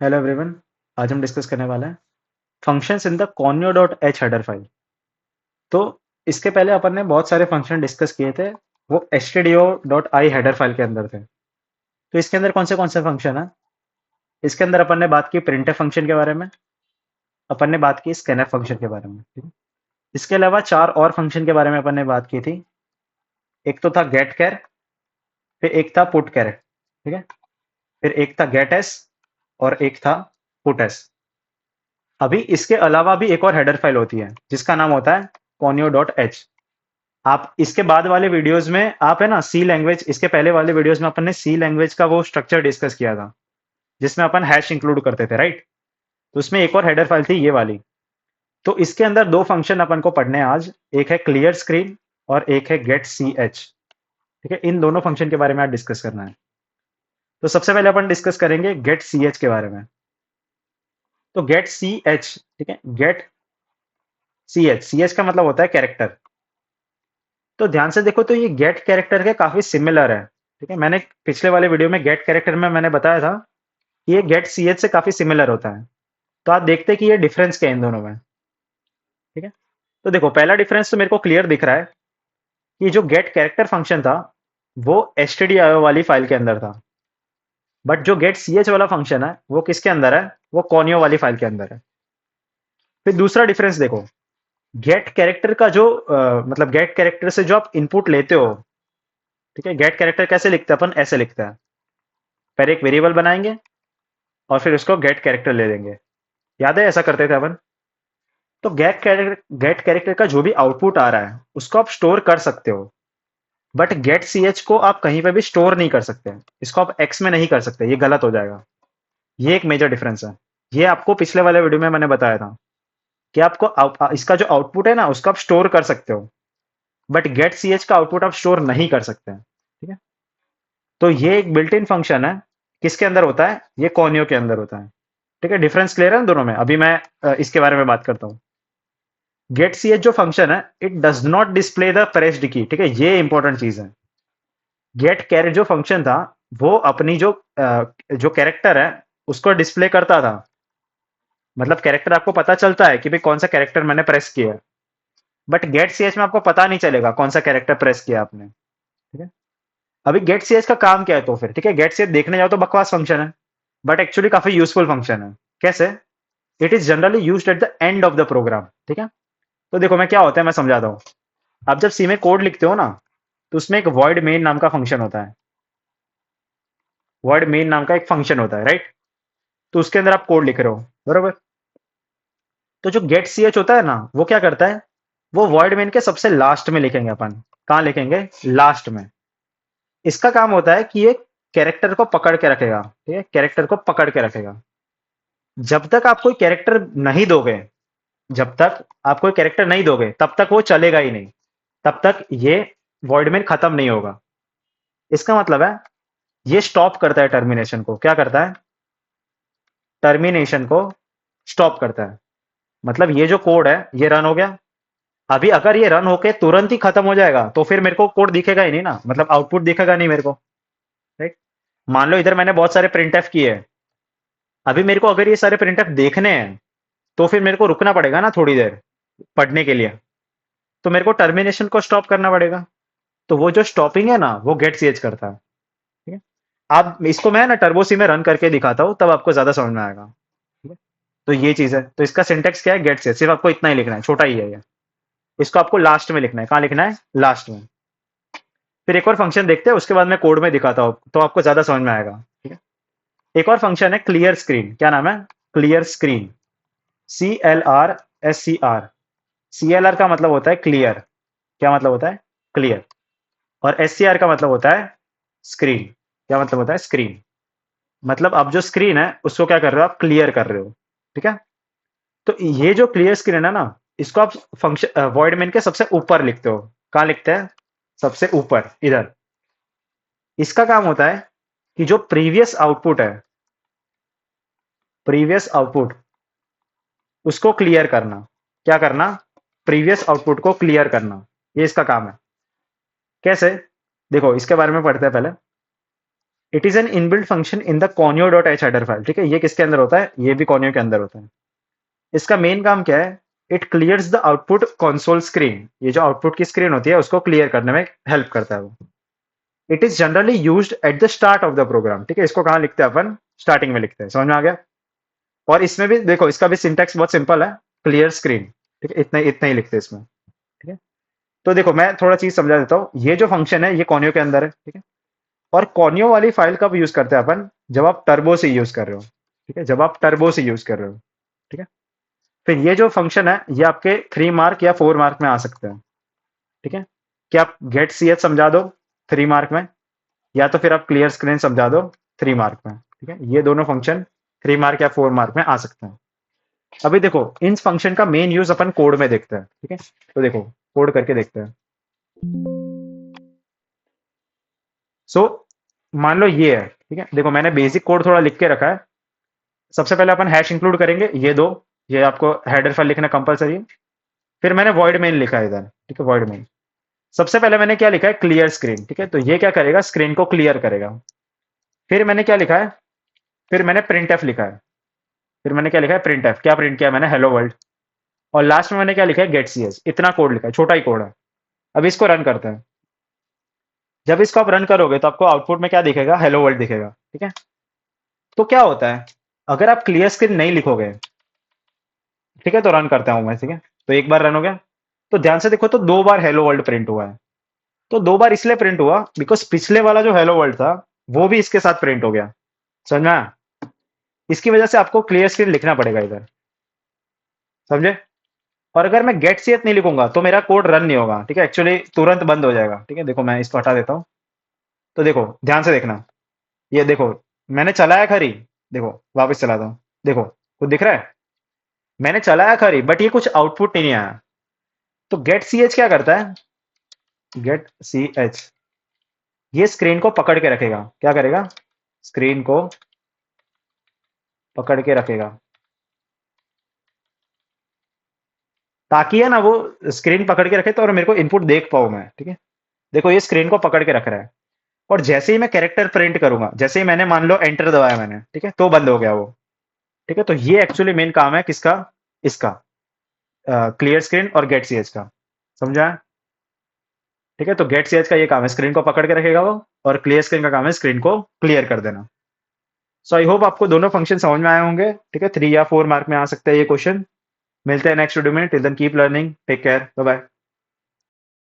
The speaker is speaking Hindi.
Hello everyone. आज हम डिस्कस करने वाले हैं functions in the conio dot H header file. तो इसके पहले अपन ने बहुत सारे फंक्शन डिस्कस किए थे, वो stdio dot I header file के अंदर थे। तो इसके अंदर कौन से फंक्शन है? इसके अंदर अपन ने बात की प्रिंटफ फंक्शन के बारे में, अपन ने बात की स्कैनफ फंक्शन के बारे में, ठीक है? इसके अलावा चार और फंक्शन के बारे में अपन ने बात की थी। एक तो था गेट कैर, फिर एक था पुट कैर, ठीक है? फिर एक था गेट एस और एक था पुट एस। अभी इसके अलावा भी एक और हेडर फाइल होती है जिसका नाम होता है conio डॉट एच। आप इसके बाद वाले वीडियोस में आप है ना सी लैंग्वेज, इसके पहले वाले वीडियोस में अपन ने सी लैंग्वेज का वो स्ट्रक्चर डिस्कस किया था जिसमें अपन हैश इंक्लूड करते थे, राइट? तो उसमें एक और हेडर फाइल थी ये वाली। तो इसके अंदर दो फंक्शन अपन को पढ़ने हैं आज। एक है क्लियर स्क्रीन और एक है गेट सी एच, ठीक है? इन दोनों फंक्शन के बारे में आज डिस्कस करना है। तो सबसे पहले अपन डिस्कस करेंगे गेट सी एच के बारे में। तो गेट सी एच, ठीक है? गेट सी एच का मतलब होता है कैरेक्टर। तो ध्यान से देखो तो ये गेट कैरेक्टर के काफी सिमिलर है, ठीक है? मैंने पिछले वाले वीडियो में गेट कैरेक्टर में मैंने बताया था कि ये गेट सी एच से काफी सिमिलर होता है। तो आप देखते हैं कि ये डिफरेंस क्या है इन दोनों में, ठीक है? तो देखो पहला डिफरेंस तो मेरे को क्लियर दिख रहा है कि जो गेट कैरेक्टर फंक्शन था वो stdio वाली फाइल के अंदर था, बट जो गेट सी एच वाला फंक्शन है वो किसके अंदर है? वो कॉनियो वाली फाइल के अंदर है। फिर दूसरा डिफरेंस देखो, गेट कैरेक्टर का जो मतलब गेट कैरेक्टर से जो आप इनपुट लेते हो, ठीक है? गेट कैरेक्टर कैसे लिखते हैं? अपन ऐसे लिखते हैं, पहले एक वेरिएबल बनाएंगे और फिर उसको गेट कैरेक्टर ले लेंगे। याद है ऐसा करते थे अपन? तो गेट कैरेक्टर का जो भी आउटपुट आ रहा है उसको आप स्टोर कर सकते हो, बट गेट सी एच को आप कहीं पे भी स्टोर नहीं कर सकते। इसको आप एक्स में नहीं कर सकते, ये गलत हो जाएगा। ये एक मेजर डिफरेंस है। ये आपको पिछले वाले वीडियो में मैंने बताया था कि आपको इसका जो आउटपुट है ना उसको आप स्टोर कर सकते हो, बट गेट सी एच का आउटपुट आप स्टोर नहीं कर सकते हैं, ठीक है? तो ये एक बिल्ट इन फंक्शन है। किसके अंदर होता है? ये कॉनियो के अंदर होता है, ठीक है? डिफरेंस क्लियर है इन दोनों में? अभी मैं इसके बारे में बात करता हूँ। गेट सी एच जो फंक्शन है it does not display the pressed की, ठीक है? ये इंपॉर्टेंट चीज है। गेट कैरेट जो फंक्शन था वो अपनी जो कैरेक्टर है उसको डिस्प्ले करता था। मतलब कैरेक्टर आपको पता चलता है कि भाई कौन सा कैरेक्टर मैंने प्रेस किया है, बट गेट सी एच में आपको पता नहीं चलेगा कौन सा कैरेक्टर प्रेस किया आपने, ठीक है? अभी गेट सी एच का काम क्या है तो फिर, ठीक है? गेट सी एच देखने जाओ तो बकवास फंक्शन है, बट एक्चुअली काफी यूजफुल फंक्शन है। कैसे? It is generally used at the end of the program, ठीक है? तो देखो मैं क्या होता है मैं समझाता हूँ। आप जब सी में कोड लिखते हो ना तो उसमें एक वॉइड मेन नाम का फंक्शन होता है। वॉइड मेन नाम का एक फंक्शन होता है, राइट? तो उसके अंदर आप कोड लिख रहे हो, बरोबर? तो जो गेट सी एच होता है ना वो क्या करता है? वो वॉइड मेन के सबसे लास्ट में लिखेंगे अपन। कहाँ लिखेंगे? लास्ट में। इसका काम होता है कि ये कैरेक्टर को पकड़ के रखेगा, ठीक है? कैरेक्टर को पकड़ के रखेगा। जब तक आप कोई कैरेक्टर नहीं दोगे, जब तक आप कोई कैरेक्टर नहीं दोगे तब तक वो चलेगा ही नहीं, तब तक ये वॉइड मेन खत्म नहीं होगा। इसका मतलब है ये स्टॉप करता है टर्मिनेशन को। क्या करता है? टर्मिनेशन को स्टॉप करता है। मतलब ये जो कोड है ये रन हो गया। अभी अगर ये रन होके तुरंत ही खत्म हो जाएगा तो फिर मेरे को कोड दिखेगा ही नहीं ना, मतलब आउटपुट दिखेगा नहीं मेरे को, राइट? मान लो इधर मैंने बहुत सारे प्रिंट एफ किए हैं। अभी मेरे को अगर ये सारे प्रिंट एफ देखने हैं तो फिर मेरे को रुकना पड़ेगा ना थोड़ी देर पढ़ने के लिए। तो मेरे को टर्मिनेशन को स्टॉप करना पड़ेगा। तो वो जो स्टॉपिंग है ना वो गेट सीएच करता है, ठीक है? आप इसको मैं ना टर्बो सी में रन करके दिखाता हूँ तब आपको ज्यादा समझ में आएगा, ठीक है? तो ये चीज है। तो इसका सिंटेक्स क्या है? गेट सीएच। सिर्फ आपको इतना ही लिखना है, छोटा ही है ये। इसको आपको लास्ट में लिखना है। कहाँ लिखना है? लास्ट में। फिर एक और फंक्शन देखते हैं, उसके बाद मैं कोड में दिखाता हूँ तो आपको ज्यादा समझ में आएगा, ठीक है? एक और फंक्शन है क्लियर स्क्रीन। क्या नाम है? Clear screen. CLR SCR। CLR का मतलब होता है क्लियर। क्या मतलब होता है? क्लियर। और SCR का मतलब होता है स्क्रीन। क्या मतलब होता है? स्क्रीन। मतलब आप जो स्क्रीन है उसको क्या कर रहे हो? आप क्लियर कर रहे हो, ठीक है? तो ये जो क्लियर स्क्रीन है ना इसको आप फंक्शन वॉइड मेन के सबसे ऊपर लिखते हो। कहाँ लिखते हैं? सबसे ऊपर इधर। इसका काम होता है कि जो प्रीवियस आउटपुट है, प्रीवियस आउटपुट उसको क्लियर करना। क्या करना? प्रीवियस आउटपुट को क्लियर करना। ये इसका काम है। कैसे? देखो इसके बारे में पढ़ते हैं पहले। It is an inbuilt function in the conio dot H header file. ठीक है, ये किसके अंदर होता है? ये भी conio के अंदर होता है। इसका मेन काम क्या है? It clears the output console screen. ये जो आउटपुट की स्क्रीन होती है उसको क्लियर करने में हेल्प करता है वो। It is generally used at the start of the program. ठीक है, इसको कहाँ लिखते हैं अपन? स्टार्टिंग में लिखते हैं। समझ में आ गया? और इसमें भी देखो, इसका भी सिंटैक्स बहुत सिंपल है, क्लियर स्क्रीन। ठीक है, इतना इतना ही लिखते हैं इसमें। ठीक है, तो देखो मैं थोड़ा चीज समझा देता हूँ। ये जो फंक्शन है ये कॉनियो के अंदर है। ठीक है, और कॉनियो वाली फाइल कब यूज करते हैं अपन? जब आप टर्बो से यूज कर रहे हो। ठीक है, जब आप टर्बो से यूज कर रहे हो। ठीक है, फिर ये जो फंक्शन है ये आपके 3 मार्क या 4 मार्क में आ सकते हैं। ठीक है, कि आप गेट सी एच समझा दो 3 मार्क में, या तो फिर आप क्लियर स्क्रीन समझा दो 3 मार्क में। ठीक है, ये दोनों फंक्शन 3 मार्क या 4 मार्क में आ सकते हैं। अभी देखो इन फंक्शन का मेन यूज अपन कोड में देखते हैं। ठीक है, तो देखो कोड करके देखते हैं। सो मान लो ये है। ठीक है, देखो मैंने बेसिक कोड थोड़ा लिख के रखा है। सबसे पहले अपन हैश इंक्लूड करेंगे, ये दो, ये आपको हेडर फाइल लिखना कंपलसरी है। फिर मैंने वॉइड मेन लिखा है इधर। ठीक है, वॉइड मेन। सबसे पहले मैंने क्या लिखा है? Clear screen. ठीक है, तो ये क्या करेगा? स्क्रीन को क्लियर करेगा। फिर मैंने क्या लिखा है? फिर मैंने प्रिंट एफ लिखा है। फिर मैंने क्या लिखा है? Print F. क्या प्रिंट किया मैंने? Hello world. और लास्ट में मैंने क्या लिखा है? गेट सी एच। इतना कोड लिखा है, छोटा ही कोड है। अब इसको रन करते हैं। जब इसको आप रन करोगे तो आपको आउटपुट में क्या दिखेगा? हेलो वर्ल्ड दिखेगा। ठीक है, तो क्या होता है अगर आप क्लियर स्क्रीन नहीं लिखोगे? ठीक है, तो रन करता हूं मैं। ठीक है, तो एक बार रन हो गया। तो ध्यान से देखो तो 2 बार हेलो वर्ल्ड प्रिंट हुआ है। तो 2 बार इसलिए प्रिंट हुआ बिकॉज पिछले वाला जो हेलो वर्ल्ड था वो भी इसके साथ प्रिंट हो गया। समझ में आया? इसकी वजह से आपको क्लियर स्क्रीन लिखना पड़ेगा इधर। समझे? और अगर मैं गेट सीएथ नहीं लिखूंगा तो मेरा कोड रन नहीं होगा। ठीक है, एक्चुअली तुरंत बंद हो जाएगा। ठीक है, देखो मैं इसको हटा देता हूँ। तो देखो ध्यान से देखना, ये देखो मैंने चलाया खरी। देखो वापस चलाता हूँ। देखो कुछ दिख रहा है? मैंने चलाया खरी बट ये कुछ आउटपुट नहीं आया। तो गेट सी एच क्या करता है? गेट सी एच ये स्क्रीन को पकड़ के रखेगा। क्या करेगा? स्क्रीन को पकड़ के रखेगा, ताकि है ना वो स्क्रीन पकड़ के रखे तो और मेरे को इनपुट देख पाऊं मैं। ठीक है, देखो ये स्क्रीन को पकड़ के रख रहा है। और जैसे ही मैं कैरेक्टर प्रिंट करूंगा, जैसे ही मैंने मान लो एंटर दबाया मैंने, ठीक है, तो बंद हो गया वो। ठीक है, तो ये एक्चुअली मेन काम है किसका? इसका, क्लियर स्क्रीन और गेट सीएच का। समझा? ठीक है, तो गेट सीएच का ये काम है, स्क्रीन को पकड़ के रखेगा वो। और क्लियर स्क्रीन का काम है स्क्रीन को क्लियर कर देना। सो आई होप आपको दोनों फंक्शन समझ में आए होंगे। ठीक है, 3 या 4 मार्क में आ सकता है ये क्वेश्चन। मिलते हैं नेक्स्ट वीडियो में। Till then keep learning, take care, bye bye.